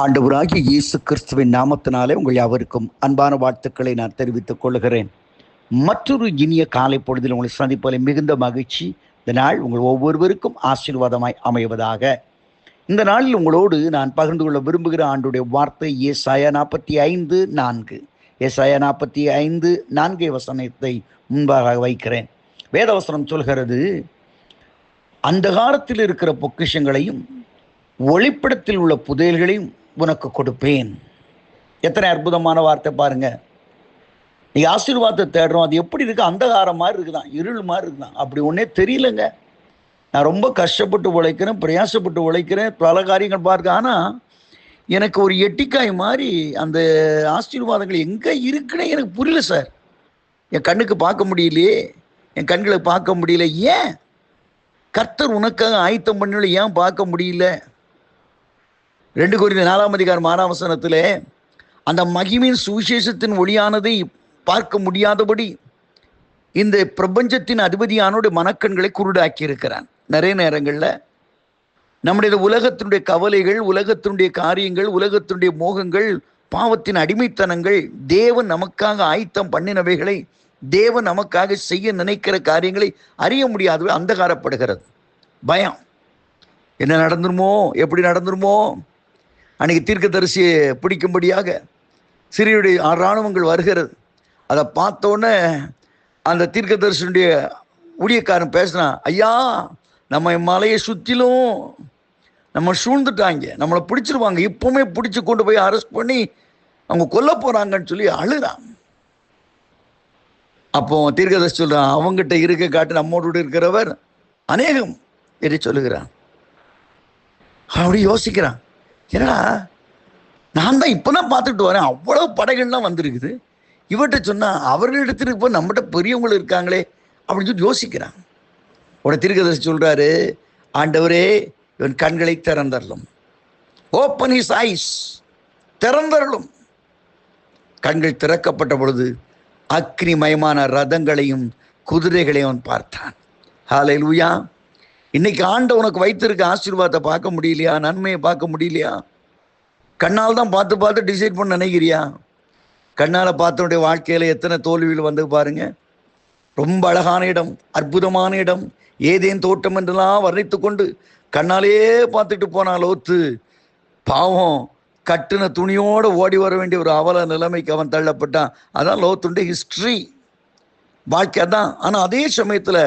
ஆண்டவராகிய இயேசு கிறிஸ்துவின் நாமத்தினாலே உங்கள் யாவருக்கும் அன்பான வாழ்த்துக்களை நான் தெரிவித்துக் கொள்கிறேன். மற்றொரு இனிய காலை பொழுதில் உங்களை சந்திப்பதில் மிகுந்த மகிழ்ச்சி. இந்த நாள் உங்கள் ஒவ்வொருவருக்கும் ஆசீர்வாதமாய் அமைவதாக. இந்த நாளில் உங்களோடு நான் பகிர்ந்து கொள்ள விரும்புகிற ஆண்டுடைய வார்த்தை ஏசாயா 45:4. ஏசாயா 45:4 வசனத்தை முன்பாக வைக்கிறேன். வேதவசனம் சொல்கிறது, அந்தகாரத்தில் இருக்கிற பொக்கிஷங்களையும் ஒளிப்படத்தில் உள்ள புதையல்களையும் உனக்கு கொடுப்பேன். எத்தனை அற்புதமான வார்த்தை பாருங்க. நீ ஆசீர்வாதத்தை தேடுறோம், அது எப்படி இருக்கு? அந்தகாரம் மாதிரி இருக்குதான், இருள் மாதிரி இருக்குதான். அப்படி ஒன்னே தெரியலங்க. நான் ரொம்ப கஷ்டப்பட்டு உழைக்கிறேன், பிரயாசப்பட்டு உழைக்கிறேன், பல காரியங்கள் பார்க்க. ஆனால் எனக்கு ஒரு எட்டிக்காய் மாதிரி அந்த ஆசீர்வாதங்கள் எங்கே இருக்குன்னே எனக்கு புரியல சார். என் கண்ணுக்கு பார்க்க முடியலையே, என் கண்களை பார்க்க முடியல. ஏன் கர்த்தர் உனக்காக ஆயத்தம் பண்ணல? ஏன் பார்க்க முடியல? 2 கொரிந்தியர் 4:6 அந்த மகிமையின் சுவிசேஷத்தின் ஒளியானதை பார்க்க முடியாதபடி இந்த பிரபஞ்சத்தின் அதிபதியானோட மனக்கண்களை குருடாக்கி இருக்கிறான். நிறைய நேரங்களில் நம்முடைய உலகத்தினுடைய கவலைகள், உலகத்தினுடைய காரியங்கள், உலகத்தினுடைய மோகங்கள், பாவத்தின் அடிமைத்தனங்கள், தேவன் நமக்காக ஆயத்தம் பண்ணினவைகளை, தேவன் நமக்காக செய்ய நினைக்கிற காரியங்களை அறிய முடியாதவை அந்தகாரப்படுகிறது. பயம், என்ன நடந்துருமோ, எப்படி நடந்துருமோ. அன்னைக்கு தீர்க்கதரிசியை பிடிக்கும்படியாக சிறியுடைய இராணுவங்கள் வருகிறது. அதை பார்த்தோன்னே அந்த தீர்க்கதரிசியுடைய ஊழியக்காரன் பேசினான், ஐயா, நம்ம மலையை சுற்றிலும் நம்ம சூழ்ந்துட்டாங்க, நம்மளை பிடிச்சிருவாங்க, இப்பவுமே பிடிச்சி கொண்டு போய் அரெஸ்ட் பண்ணி அவங்க கொல்ல போறாங்கன்னு சொல்லி அழுறான். அப்போ தீர்க்கதரிசி சொல்றான், அவங்ககிட்ட இருக்க காட்டு நம்மோடு இருக்கிறவர் அநேகம் என்று சொல்லுகிறான். அப்படி யோசிக்கிறான், என்னடா நான் தான் இப்போதான் பார்த்துட்டு வரேன், அவ்வளவு படைகள்லாம் வந்திருக்குது, இவர்கிட்ட சொன்னா அவர்களிடத்துல இப்போ நம்மகிட்ட பெரியவங்களும் இருக்காங்களே அப்படின்னு சொல்லி யோசிக்கிறான். உடனே தீர்க்கதரிசி சொல்றாரு, ஆண்டவரே இவன் கண்களை திறந்தரலும், ஓப்பன் ஹிஸ் ஐஸ், திறந்தரலும். கண்கள் திறக்கப்பட்ட பொழுது அக்னிமயமான ரதங்களையும் குதிரைகளையும் அவன் பார்த்தான். ஹல்லேலூயா. இன்னைக்கு ஆண்டவர் உனக்கு வைத்திருக்க ஆசீர்வாதத்தை பார்க்க முடியலையா? நன்மையை பார்க்க முடியலையா? கண்ணால் தான் பார்த்து பார்த்து டிசைட் பண்ண நினைக்கிறியா? கண்ணால் பார்த்தவனுடைய வாழ்க்கையில எத்தனை தோல்விகள் வந்து பாருங்க. ரொம்ப அழகான இடம், அற்புதமான இடம், ஏதேன் தோட்டம் என்றெல்லாம் வர்ணித்து கொண்டு கண்ணாலேயே பார்த்துட்டு போனால் லோத்து பாவம் கட்டுன துணியோடு ஓடி வர வேண்டிய ஒரு அவல நிலைமைக்கு அவன் தள்ளப்பட்டான். அதான் லோத்துடைய ஹிஸ்டரி, வாழ்க்கை தான். ஆனால் அதே சமயத்தில்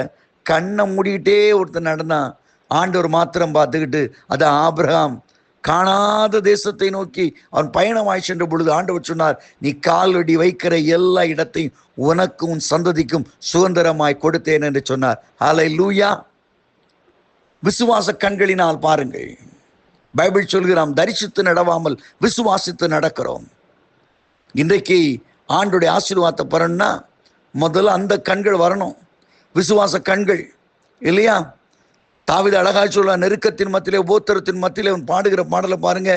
கண்ணை மூடிக்கிட்டே ஒருத்தர் நடந்தான். ஆண்டவர் மாத்திரம் பார்த்துக்கிட்டு, அது ஆபிரகாம் காணாத தேசத்தை நோக்கி அவன் பயணமாய் சென்ற பொழுது ஆண்டவர் சொன்னார், நீ காலடி வைக்கிற எல்லா இடத்தையும் உனக்கும் உன் சந்ததிக்கும் சுதந்திரமாய் கொடுத்தேன் என்று சொன்னார். ஹல்லேலூயா. விசுவாச கண்களினால் பாருங்கள். பைபிள் சொல்கிறான், தரிசித்து நடவாமல் விசுவாசித்து நடக்கிறோம். இன்றைக்கு ஆண்டுடைய ஆசீர்வாதத்தை பெறணும்னா முதல்ல அந்த கண்கள் வரணும், விசுவாச கண்கள், இல்லையா? தாவீது அழகா சொல்ல, நெருக்கத்தின் மத்தியிலே உபத்திரத்தின் மத்தியிலே அவன் பாடுகிற பாடலை பாருங்க.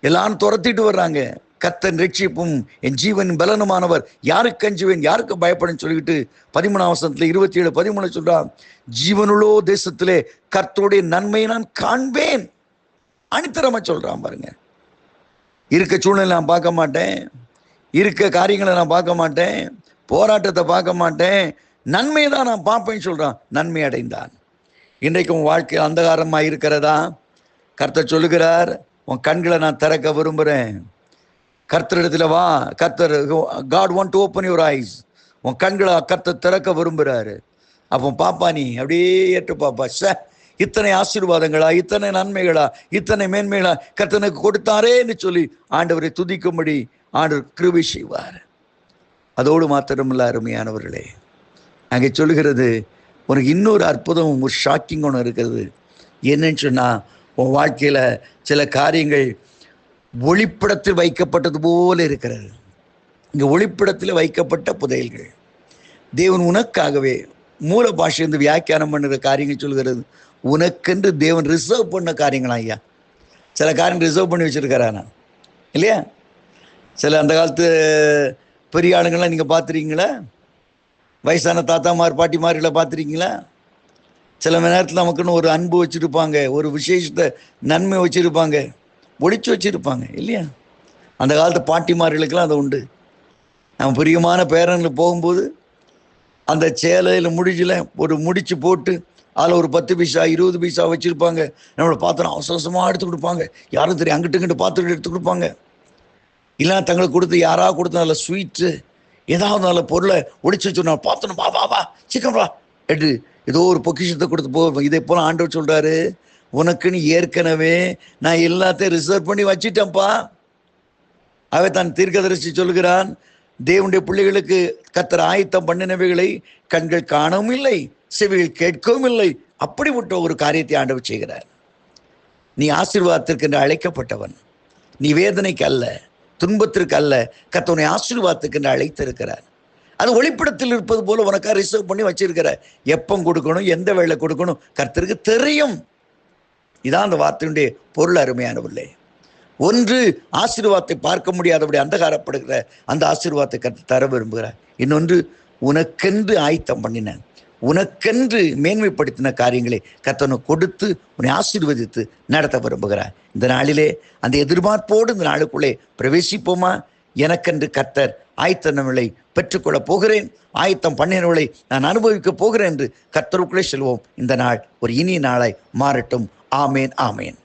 எல்லாரும் துரத்திட்டு வர்றாங்க. கர்த்தர் ரட்சிப்பும் என் ஜீவன் பலனுமானவர், யாருக்கு அஞ்சுவேன், யாருக்கு பயப்படும் சொல்லிக்கிட்டு 13ஆம் வசனத்துல 27:13 சொல்றான், ஜீவனுள்ளோ தேசத்திலே கர்த்தருடைய நன்மையை நான் காண்பேன். அணித்தரமா சொல்றான் பாருங்க. இருக்க சூழ்நிலை நான் பார்க்க மாட்டேன், இருக்க காரியங்களை நான் பார்க்க மாட்டேன், போராட்டத்தை பார்க்க மாட்டேன், நன்மையை தான் நான் பார்ப்பேன்னு சொல்றான். நன்மை அடைந்தான். இன்றைக்கு உன் வாழ்க்கை அந்தகாரமாக இருக்கிறதா? கர்த்தர் சொல்லுகிறார், உன் கண்களை நான் திறக்க விரும்புகிறேன். கர்த்தரிடத்துல வா. கர்த்தர், God want to open your eyes. உன் கண்களை கர்த்தர் திறக்க விரும்புகிறாரு. அப்போ பாப்பா, நீ அப்படியே ஏற்று பாப்பா, இத்தனை ஆசீர்வாதங்களா, இத்தனை நன்மைகளா, இத்தனை மேன்மைகளா கர்த்தனுக்கு கொடுத்தாரேன்னு சொல்லி ஆண்டவரை துதிக்கும்படி ஆண்டவர் கிருபை செய்வார். அதோடு மாத்திரமில்ல அருமையானவர்களே, அங்கே சொல்லுகிறது, உனக்கு இன்னொரு அற்புதம், ஒரு ஷாக்கிங் ஒன்று இருக்கிறது. என்னன்னு சொன்னால், உன் வாழ்க்கையில் சில காரியங்கள் ஒளிப்படத்தில் வைக்கப்பட்டது போல இருக்கிறது. இங்கே ஒளிப்படத்தில் வைக்கப்பட்ட புதையல்கள். தேவன் உனக்காகவே மூல பாஷையிலிருந்து வியாக்கியானம் பண்ணுற காரியங்கள் சொல்கிறது, உனக்கென்று தேவன் ரிசர்வ் பண்ண காரியங்களா ஐயா. சில காரியங்கள் ரிசர்வ் பண்ணி வச்சுருக்கிறானா இல்லையா? சில அந்த காலத்து பெரிய ஆளுங்கள்லாம் நீங்கள் பார்த்துருக்கீங்களா? வயசான தாத்தாமார் பாட்டிமார்களை பார்த்துருக்கீங்களா? சில மணி நேரத்தில் நமக்குன்னு ஒரு அன்பு வச்சுருப்பாங்க, ஒரு விசேஷத்தை நன்மை வச்சுருப்பாங்க. ஒளிச்சு வச்சிருப்பாங்க இல்லையா? அந்த காலத்து பாட்டிமார்களுக்கெல்லாம் அது உண்டு. நம்ம பிரியமான பேரன்கள் போகும்போது அந்த சேலையில் முடிச்சில் ஒரு முடிச்சு போட்டு அதில் ஒரு 10 பைசா 20 பைசா வச்சுருப்பாங்க. நம்மளை பார்த்தோன்னா அவசரமாக எடுத்து கொடுப்பாங்க. யாரும் தெரியும் அங்கிட்டு இங்கிட்டு பார்த்துக்கிட்டு எடுத்து கொடுப்பாங்க. இல்லைன்னா தங்களுக்கு கொடுத்து யாராவது கொடுத்து நல்ல ஸ்வீட்டு ஏதாவது நல்ல பொருளை ஒழிச்சு வச்சுருந்தா பார்த்தோன்னா வா வா வா சீக்கிரம் வா எடு ஏதோ ஒரு பொக்கிஷத்தை கொடுத்து போவோம். இதே போல் ஆண்டவர் சொல்கிறாரு, உனக்குன்னு ஏற்கனவே நான் எல்லாத்தையும் ரிசர்வ் பண்ணி வச்சிட்டேன்ப்பா. அவை தான் தீர்க்கதரிசி சொல்கிறான், தேவனுடைய பிள்ளைகளுக்கு கர்த்தர் ஆயத்தம் பண்ணினவைகளை கண்கள் காணவும் இல்லை, செவிகள் கேட்கவும் இல்லை. அப்படிப்பட்ட ஒரு காரியத்தை ஆண்டவர் செய்கிறார். நீ ஆசீர்வாதத்திற்கு என்று அழைக்கப்பட்டவன். நீ வேதனைக்கு அல்ல, துன்பத்திற்கு அல்ல, கர்த்தருடைய ஆசீர்வாதத்துக்கு என்று அழைத்திருக்கிறார். அது ஒளிப்படத்தில் இருப்பது போல உனக்காக ரிசர்வ் பண்ணி வச்சிருக்கிற. எப்போ கொடுக்கணும், எந்த வேளை கொடுக்கணும் கர்த்தருக்கு தெரியும். இதான் அந்த வார்த்தையுடைய பொருள். அருமையானவில்லை, ஒன்று ஆசீர்வாதத்தை பார்க்க முடியாதபடி அந்தகாரப்படுகிற அந்த ஆசீர்வாதத்தை கர்த்தர் தர விரும்புகிறார். இன்னொன்று உனக்கென்று ஆயத்தம் பண்ணின, உனக்கென்று மேன்மைப்படுத்தின காரியங்களை கர்த்தர் கொடுத்து உன்னை ஆசீர்வதித்து நடத்த விரும்புகிறார். இந்த நாளிலே அந்த எதிர்பார்ப்போடு இந்த நாளுக்குள்ளே பிரவேசிப்போமா? எனக்கென்று கர்த்தர் ஆயத்தங்களை பெற்றுக்கொள்ள போகிறேன், ஆயத்தம் பண்ணினவர்களை நான் அனுபவிக்க போகிறேன் என்று கர்த்தருக்குள்ளே செல்வோம். இந்த நாள் ஒரு இனிய நாளாய் மாறட்டும். ஆமேன், ஆமேன்.